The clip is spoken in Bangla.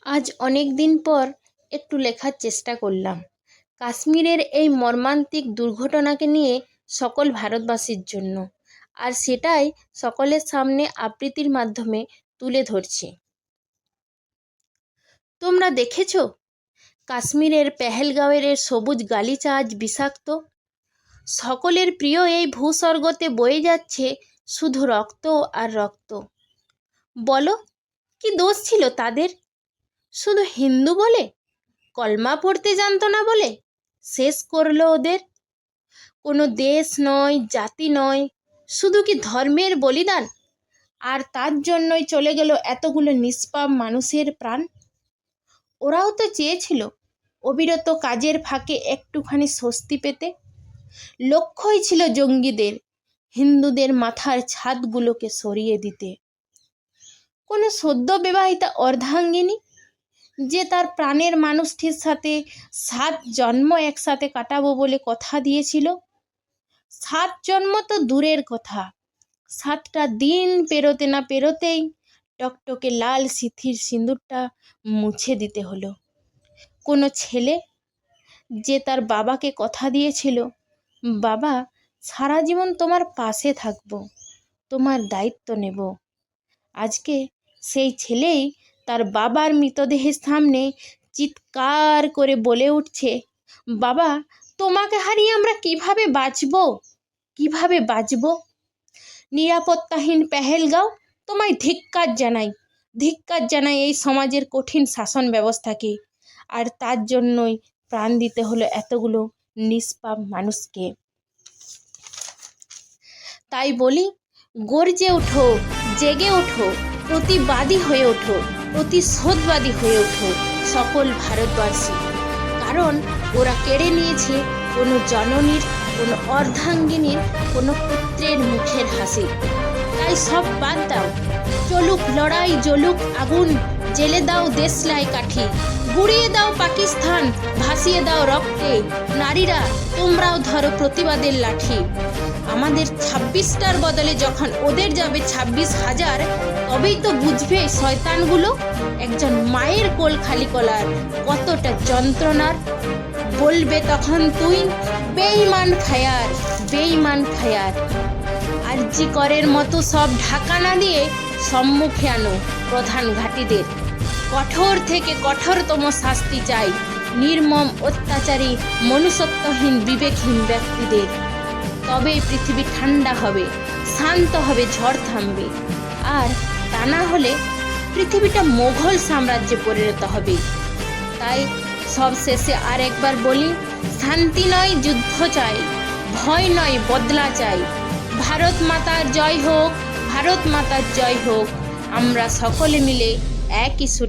আজ অনেক দিন পর একটু লেখার চেষ্টা করলাম কাশ্মীরের এই মর্মান্তিক দুর্ঘটনাকে নিয়ে সকল ভারতবাসীর জন্য, আর সেটাই সকলের সামনে আবৃত্তির মাধ্যমে তুলে ধরছি। তোমরা দেখেছো কাশ্মীরের পেহেলগাঁওয়ের সবুজ গালিচা আজ বিষাক্ত। সকলের প্রিয় এই ভূস্বর্গতে বয়ে যাচ্ছে শুধু রক্ত আর রক্ত। বলো, কি দোষ ছিল তাদের? শুধু হিন্দু বলে, কলমা পড়তে জানতো না বলে শেষ করলো ওদের? কোনো দেশ নয়, জাতি নয়, শুধু কি ধর্মের বলিদান? আর তার জন্যই চলে গেল এতগুলো নিষ্পাপ মানুষের প্রাণ। ওরাও তো চেয়েছিল অবিরত কাজের ফাঁকে একটুখানি স্বস্তি পেতে। লক্ষ্যই ছিল জঙ্গিদের হিন্দুদের মাথার ছাদগুলোকে সরিয়ে দিতে। কোনো সদ্য বিবাহিতা অর্ধাঙ্গিনী যে তার প্রাণের মানুষটির সাথে 7 জন্ম একসাথে কাটাবো বলে কথা দিয়েছিল, 7 জন্ম তো দূরের কথা, 7টা দিন পেরোতে না পেরোতেই টকটকে লাল সিঁথির সিঁদুরটা মুছে দিতে হলো। কোনো ছেলে যে তার বাবাকে কথা দিয়েছিল, বাবা সারা জীবন তোমার পাশে থাকবো, তোমার দায়িত্ব নেব, আজকে সেই ছেলেই তার বাবার মৃতদেহের সামনে চিৎকার করে বলে উঠছে, বাবা তোমাকে হারিয়ে আমরা কিভাবে বাঁচবো? নিরাপত্তাহীন পেহেলগাঁও, তোমায় ধিক্কার জানাই এই সমাজের কঠিন শাসন ব্যবস্থাকে। আর তার জন্যই প্রাণ দিতে হলো এতগুলো নিষ্পাপ মানুষকে। তাই বলি, গর্জে ওঠো, জেগে ওঠো, প্রতিবাদী হয়ে ওঠো, প্রতিশোধবাদী হয়ে ওঠো সকল ভারতবাসী। কারণ ওরা কেড়ে নিয়েছে কোনো জননীর, কোনো অর্ধাঙ্গিনীর, কোনো পুত্রের মুখের হাসি। তাই সব বাদ দাও, চলুক লড়াই, জ্বলুক আগুন, জেলে দাও দেশলাই কাঠি, গুড়িয়ে দাও পাকিস্তান, ভাসিয়ে দাও রক্তে। নারীরা তোমরাও ধরো প্রতিবাদের লাঠি। আমাদের 26টার বদলে যখন ওদের যাবে 26,000, তবেই তো বুঝবে শয়তানগুলো একজন মায়ের কোল খালি করার কতটা যন্ত্রণার। বলবে তখন তুই বেঈমান খায়ার। আরজি করের মতো সব ঢাকা না দিয়ে সম্মুখে আনো প্রধান ঘাঁটিদের। কঠোর থেকে কঠোরতম শাস্তি চাই নির্মম অত্যাচারী, মনুষ্যত্বহীন, বিবেকহীন ব্যক্তিদের। তবেই পৃথিবী ঠান্ডা হবে, শান্ত হবে, ঝড় থামবে। আর তা না হলে পৃথিবীটা মোঘল সাম্রাজ্যে পরিণত হবে। তাই সবশেষে আর একবার বলি, শান্তি নয় যুদ্ধ চাই, ভয় নয় বদলা চাই। ভারত মাতার জয় হোক, ভারত মাতার জয় হোক। আমরা সকলে মিলে একই সুরে